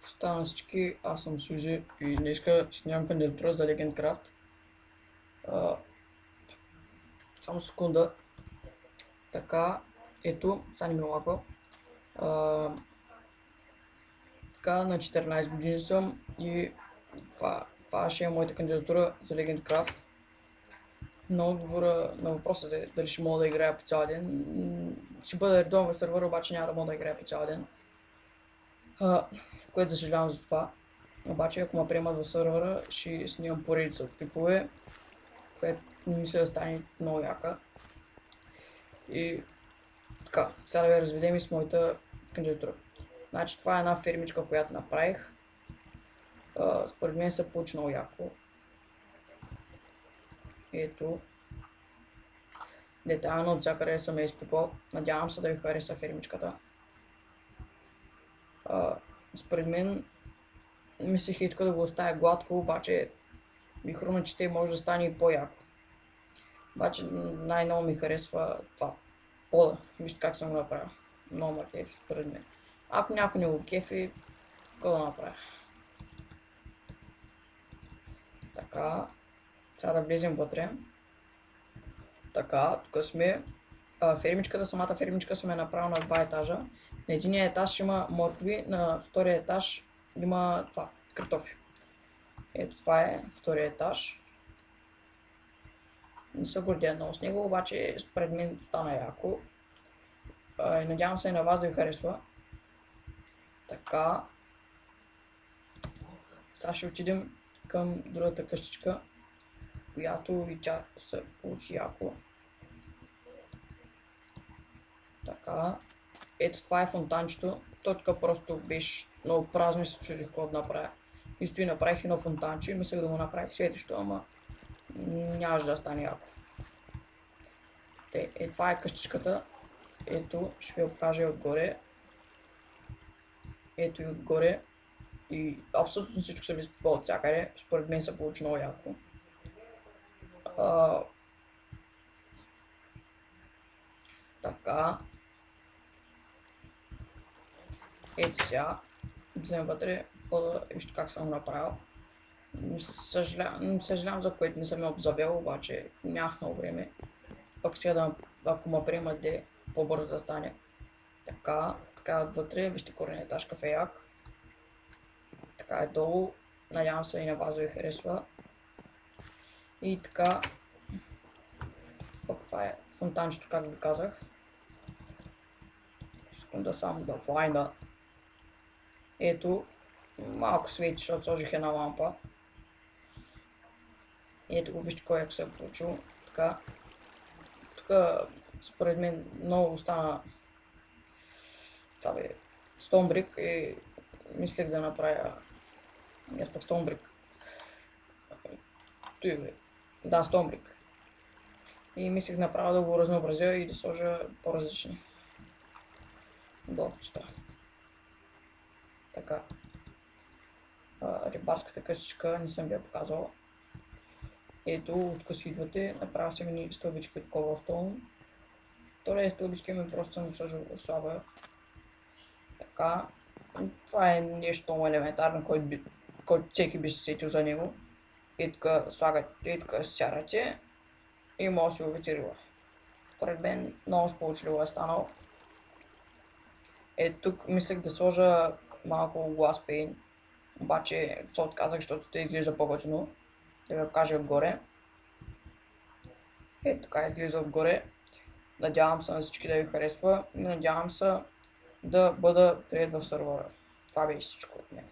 Стана всички, аз съм Сузи и днеска снимам кандидатура за Legendcraft. Само секунда. Така, ето, сега не ми лапа. Така, на 14 години съм и това ще е моята кандидатура за Legendcraft. На отговора на въпросът е дали ще мога да играя по цял ден. Ще бъда редовен в сервера, обаче няма да мога да играя по цял ден. Което съжалявам за това. Обаче ако ме приемат в сервера, ще снимам поредица от клипове, което мисля да стане много яка. И така, сега да ви разведем и с моята кандидатура. Значи това е една фермичка, която направих. Според мен се получи много яко. Ето. Детайлно от всякъде съм я изпипал. Надявам се да ви хареса фермичката. Според мен мислех и тук да го оставя гладко, обаче ми хрумна, че те може да стане и по-яко. Обаче най-много ми харесва това пода. Вижте как съм го направил. Много ма кефи според мен. Ако някой не го кефи, какво да направя? Така. Сега да влезем вътре. Така, тук сме. Фермичката, самата фермичка съм я направил на два етажа. На единия етаж има моркови, на втория етаж има това, картофи. Ето това е втория етаж. Не се гордея много с него, обаче според мен стана яко. Надявам се и на вас да ви харесва. Така. Сега ще отидем към другата къщичка, която и тя се получи яко. Така. Ето това е фонтанчето. То тук просто беше много празно и се чудих какво да направя. И стои направих едно фонтанче и мислех да го направих светещо, ама нямаше да стане яко. Това е къщичката. Ето, ще ви я покажа и отгоре. Ето и отгоре. И абсолютно всичко съм изпипал от всякъде. Според мен се получи много яко. Така. Ето сега. Вземем вътре. Вижте как съм направил. Съжалявам за което не съм я обзавел, обаче нямах много време. Пък сега ако ме приемат, по-бързо да стане. Така отвътре, вижте корения етаж кафеяк. Така е долу. Надявам се и на вас да ви харесва. И така. Това е фонтанчето, как ви казах. Секунда само да флайна. Ето. Малко свети, защото сложих една лампа. Ето го, вижте кой се е получил. Така. Тук според мен много остана това бе стоунбрик и мислех да направя пък стоунбрик. Той бе. Да, стоунбрик. И мислех направя да го разнообразя и да сложа по-различни блокчета. Така. Рибарската къщичка не съм ви я показала. Ето, тук си идвате, направя съм едни стълбички от коблстоун. Втория стълбички ми просто съм сложил слаба. Така. Това е нещо много елементарно, който всеки би се сетил за него. И тук слагате, и тук сярате и може да си ловите риба. Според мен много сполучливо е станало. Ето тук мислех да сложа малко glass pane, обаче се отказах, защото те изглежда по-готино. Да ви покажа отгоре. Ето така изглежда отгоре. Надявам се на всички да ви харесва и надявам се да бъда приет в сервера. Това беше всичко от мен.